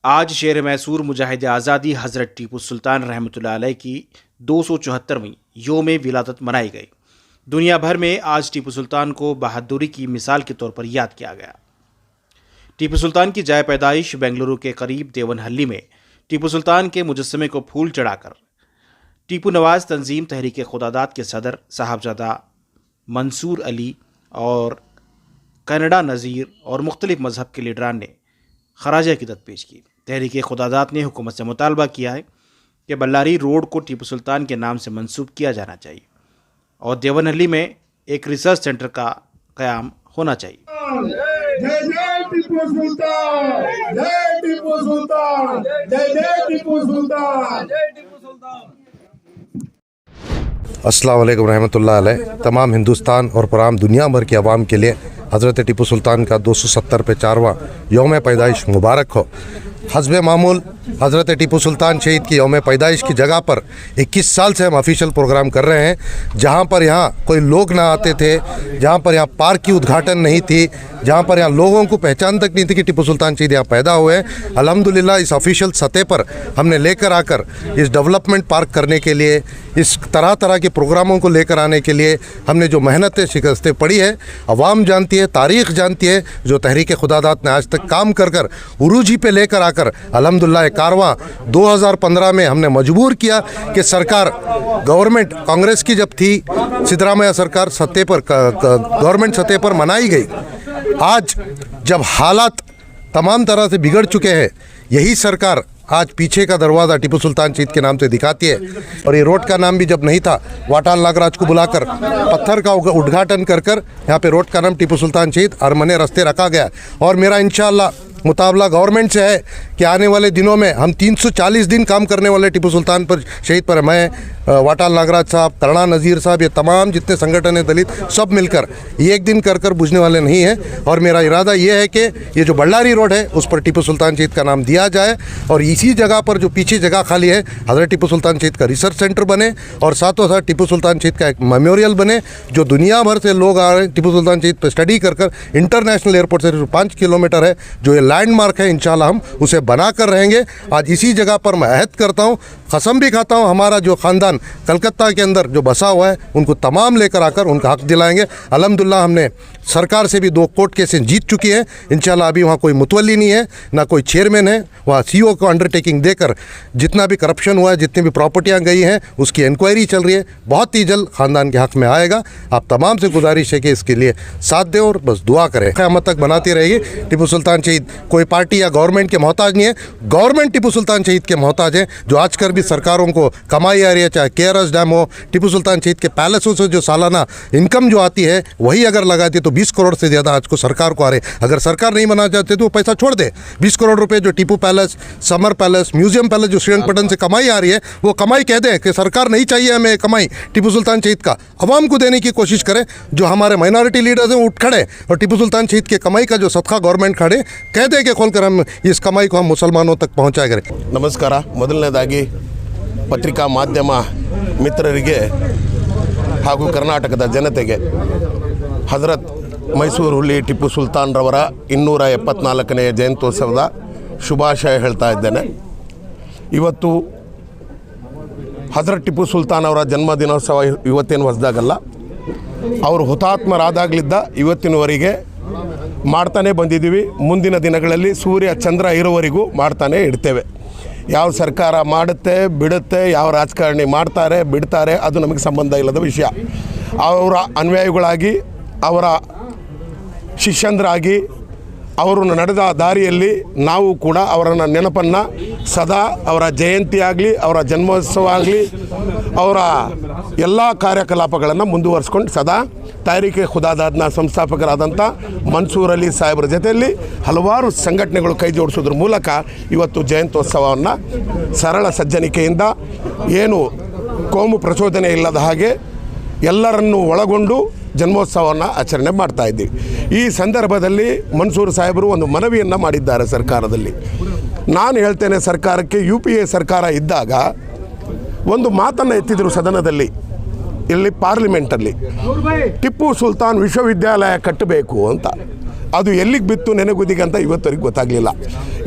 आज शेर मैसूर मुजाहिद आज़ादी हज़रत टीपू सुल्तान रहमतुल्लाह अलैह की 274वीं योम विलादत मनाई गई। दुनिया भर में आज टीपू सुल्तान को बहादुरी की मिसाल के तौर पर याद किया गया। टीपू सुल्तान की जाए पैदाइश बेंगलुरु के करीब देवनहल्ली में टीपू सुल्तान के मुजस्समे को फूल चढ़ाकर टीपू नवाज तंजीम तहरीक खुदादाद के सदर साहबजादा मंसूर अली और कनाडा नज़ीर और मुख्तलिफ मजहब के लीडरान ने खराज अकीदत पेश की। तहरीक खुदादात ने हुकूमत से मुतालबा किया है कि बल्लारी रोड को टीपू सुल्तान के नाम से मंसूब किया जाना चाहिए और देवनहल्ली में एक रिसर्च सेंटर का क़याम होना चाहिए। जय जय टीपू सुल्तान, जय टीपू सुल्तान, जय जय टीपू सुल्तान, जय टीपू सुल्तान। अस्सलाम वालेकुम रहमतुल्लाह अलैह। तमाम हिंदुस्तान और पूराम दुनिया भर की आवाम के लिए हज़रत टीपू सुल्तान का 270 पे 4वां यौम पैदाइश मुबारक हो। हस्बे मामूल हज़रत टीपू सुल्तान शहीद की यौम पैदाइश की जगह पर 21 साल से हम ऑफिशियल प्रोग्राम कर रहे हैं, जहां पर यहाँ कोई लोग ना आते थे, जहां पर यहाँ पार्क की उद्घाटन नहीं थी, जहां पर यहाँ लोगों को पहचान तक नहीं थी कि टीपू सुल्तान शहीद यहाँ पैदा हुए हैं। अल्हम्दुलिल्लाह इस ऑफिशियल सतह पर हमने लेकर आकर इस डेवलपमेंट पार्क करने के लिए, इस तरह तरह के प्रोग्रामों को लेकर आने के लिए हमने जो मेहनतें शिकस्तें पड़ी है, अवाम जानती है, तारीख़ जानती है। जो तहरीक खुदादात ने आज तक काम कर कर उरूजी पे लेकर आकर अल्हम्दुलिल्लाह कारवां 2015 में हमने मजबूर किया कि सरकार गवर्नमेंट कांग्रेस की जब थी, सिद्धरामैया सरकार सत्ते पर गवर्नमेंट सत्ते पर मनाई गई। आज जब हालात तमाम तरह से बिगड़ चुके हैं, यही सरकार आज पीछे का दरवाज़ा टीपू सुल्तान शहीद के नाम से दिखाती है। और ये रोड का नाम भी जब नहीं था, वाटाल नागराज को बुलाकर पत्थर का उद्घाटन कर यहाँ पे रोड का नाम टीपू सुल्तान शहीद अरमने रास्ते रखा गया। और मेरा इंशाअल्लाह मुताबला गवर्नमेंट से है कि आने वाले दिनों में हम 340 दिन काम करने वाले टीपू सुल्तान पर शहीद पर, मैं वाटाल नागराज साहब, कनाडा नज़ीर साहब, ये तमाम जितने संगठन है दलित, सब मिलकर एक दिन कर कर बुझने वाले नहीं हैं। और मेरा इरादा ये है कि ये जो बल्लारी रोड है उस पर टीपू सुल्तान शहीद का नाम दिया जाए और इसी जगह पर जो पीछे जगह खाली है हज़रत टीपू सुल्तान शहीद का रिसर्च सेंटर बने और साथों साथ टीपू सुल्तान शहीद का एक मेमोरियल बने। जो दुनिया भर से लोग आ रहे हैं टीपू सुल्तान शहीद पर स्टडी कर कर, इंटरनेशनल एयरपोर्ट से 5 किलोमीटर है जो ये लैंडमार्क है, इंशाल्लाह हम उसे बना कर रहेंगे। आज इसी जगह पर मैं अहद करता हूँ, कसम भी खाता हूँ, हमारा जो ख़ानदान कलकत्ता के अंदर जो बसा हुआ है उनको तमाम लेकर आकर उनका हक दिलाएंगे। अल्हम्दुलिल्लाह हमने सरकार से भी 2 कोर्ट केसेस जीत चुकी है। इंशाल्लाह अभी वहाँ कोई मुतवल्ली नहीं है, ना कोई चेयरमैन है। वहाँ सीईओ को अंडरटेकिंग देकर जितना भी करप्शन हुआ है, जितनी भी प्रॉपर्टियाँ गई हैं, उसकी इंक्वायरी चल रही है। बहुत ही जल्द ख़ानदान के हक़ में आएगा। आप तमाम से गुजारिश है कि इसके लिए साथ दें और बस दुआ करें। क़यामत तक बनाती रहेगी। टीपू सुल्तान शहीद कोई पार्टी या गवर्नमेंट के मोहताज नहीं है, गवर्नमेंट टीपू सुल्तान शहीद के मोहताज है। जो आजकल भी सरकारों को कमाई आ रही है, चाहे केआरएस डैम हो, टीपू सुल्तान शहीद के पैलेसों से जो सालाना इनकम जो आती है वही अगर लगाती है तो 20 करोड़ से ज़्यादा आज को सरकार को आ रहे। अगर सरकार नहीं बनाना चाहते तो वो पैसा छोड़ दे। 20 करोड़ रुपए जो Tipu palace, summer palace, museum palace जो श्रीरंगपट्टन से कमाई आ रही है, वो कमाई कह दें कि सरकार नहीं चाहिए हमें कमाई टीपू सुल्तान शहीद का, अवाम को देने की कोशिश करें। जो हमारे माइनॉरिटी लीडर्स हैं वो उठ खड़े और टीपू सुल्तान शहीद के कमाई का जो सदका गवर्नमेंट खड़े कह दे कि खोलकर हम इस कमाई को हम मुसलमानों तक पहुँचाया करें। ನಮಸ್ಕಾರ. ಮೊದಲನೇದಾಗಿ ಪತ್ರಿಕಾ ಮಾಧ್ಯಮ ಮಿತ್ರರಿಗೆ ಹಾಗೂ ಕರ್ನಾಟಕದ ಜನತೆಗೆ ಹಜರತ್ ಮೈಸೂರು ಹುಲಿ ಟಿಪ್ಪು ಸುಲ್ತಾನ್ರವರ 274ನೇ ಜಯಂತ್ಯೋತ್ಸವದ ಶುಭಾಶಯ ಹೇಳ್ತಾ ಇದ್ದೇನೆ. ಇವತ್ತು ಹಜರತ್ ಟಿಪ್ಪು ಸುಲ್ತಾನ್ ಅವರ ಜನ್ಮದಿನೋತ್ಸವ ಇವತ್ತೇನು ಹೊಸದಾಗಲ್ಲ. ಅವರು ಹುತಾತ್ಮರಾದಾಗಲಿದ್ದ ಇವತ್ತಿನವರೆಗೆ ಮಾಡ್ತಾನೆ ಬಂದಿದ್ದೀವಿ. ಮುಂದಿನ ದಿನಗಳಲ್ಲಿ ಸೂರ್ಯ ಚಂದ್ರ ಇರೋವರೆಗೂ ಮಾಡ್ತಾನೆ ಇಡ್ತೇವೆ. ಯಾವ ಸರ್ಕಾರ ಮಾಡುತ್ತೆ ಬಿಡುತ್ತೆ, ಯಾವ ರಾಜಕಾರಣಿ ಮಾಡ್ತಾರೆ ಬಿಡ್ತಾರೆ, ಅದು ನಮಗೆ ಸಂಬಂಧ ಇಲ್ಲದ ವಿಷಯ. ಅವರ ಅನ್ಯಾಯಿಗಳಾಗಿ, ಅವರ ಶಿಷ್ಯಂದ್ರಾಗಿ ಅವರು ನಡೆದ ದಾರಿಯಲ್ಲಿ ನಾವು ಕೂಡ ಅವರನ್ನು ನೆನಪನ್ನು ಸದಾ, ಅವರ ಜಯಂತಿ ಆಗಲಿ, ಅವರ ಜನ್ಮೋತ್ಸವ ಆಗಲಿ, ಅವರ ಎಲ್ಲ ಕಾರ್ಯಕಲಾಪಗಳನ್ನು ಮುಂದುವರಿಸ್ಕೊಂಡು ಸದಾ ತಹರೀಕೆ ಖುದಾದಾದ್ನ ಸಂಸ್ಥಾಪಕರಾದಂಥ ಮನ್ಸೂರ್ ಅಲಿ ಸಾಹೇಬರ ಜೊತೆಯಲ್ಲಿ ಹಲವಾರು ಸಂಘಟನೆಗಳು ಕೈ ಜೋಡಿಸೋದ್ರ ಮೂಲಕ ಇವತ್ತು ಜಯಂತ್ಯೋತ್ಸವವನ್ನು ಸರಳ ಸಜ್ಜನಿಕೆಯಿಂದ, ಏನು ಕೋಮು ಪ್ರಚೋದನೆ ಇಲ್ಲದ ಹಾಗೆ ಎಲ್ಲರನ್ನೂ ಒಳಗೊಂಡು ಜನ್ಮೋತ್ಸವವನ್ನು ಆಚರಣೆ ಮಾಡ್ತಾ ಇದ್ದೀವಿ. ಈ ಸಂದರ್ಭದಲ್ಲಿ ಮನ್ಸೂರ್ ಸಾಹೇಬರು ಒಂದು ಮನವಿಯನ್ನು ಮಾಡಿದ್ದಾರೆ ಸರ್ಕಾರದಲ್ಲಿ. ನಾನು ಹೇಳ್ತೇನೆ, ಸರ್ಕಾರಕ್ಕೆ UPA ಸರ್ಕಾರ ಇದ್ದಾಗ ಒಂದು ಮಾತನ್ನು ಎತ್ತಿದ್ರು ಸದನದಲ್ಲಿ, ಇಲ್ಲಿ ಪಾರ್ಲಿಮೆಂಟಲ್ಲಿ, ಟಿಪ್ಪು ಸುಲ್ತಾನ್ ವಿಶ್ವವಿದ್ಯಾಲಯ ಕಟ್ಟಬೇಕು ಅಂತ. ಅದು ಎಲ್ಲಿಗೆ ಬಿತ್ತು ನೆನೆಗುದಿಗೆ ಅಂತ ಇವತ್ತವರೆಗೆ ಗೊತ್ತಾಗಲಿಲ್ಲ.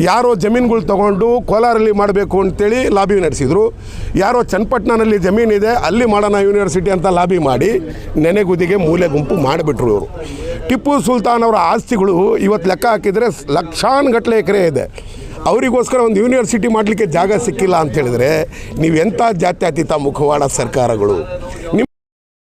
ಯಾರೋ ಜಮೀನುಗಳು ತೊಗೊಂಡು ಕೋಲಾರಲ್ಲಿ ಮಾಡಬೇಕು ಅಂತೇಳಿ ಲಾಬಿ ನಡೆಸಿದರು. ಯಾರೋ ಚನ್ನಪಟ್ಟಣದಲ್ಲಿ ಜಮೀನಿದೆ ಅಲ್ಲಿ ಮಾಡೋಣ ಯೂನಿವರ್ಸಿಟಿ ಅಂತ ಲಾಬಿ ಮಾಡಿ ನೆನೆಗುದಿಗೆ ಮೂಲೆ ಗುಂಪು ಮಾಡಿಬಿಟ್ರು ಇವರು. ಟಿಪ್ಪು ಸುಲ್ತಾನ್ ಅವರ ಆಸ್ತಿಗಳು ಇವತ್ತು ಲೆಕ್ಕ ಹಾಕಿದರೆ ಲಕ್ಷಾನುಗಟ್ಟಲೆ ಎಕರೆ ಇದೆ. ಅವರಿಗೋಸ್ಕರ ಒಂದು ಯೂನಿವರ್ಸಿಟಿ ಮಾಡಲಿಕ್ಕೆ ಜಾಗ ಸಿಕ್ಕಿಲ್ಲ ಅಂತ ಹೇಳಿದರೆ ನೀವು ಎಂಥ ಜಾತ್ಯತೀತ ಮುಖವಾಡ ಸರ್ಕಾರಗಳು.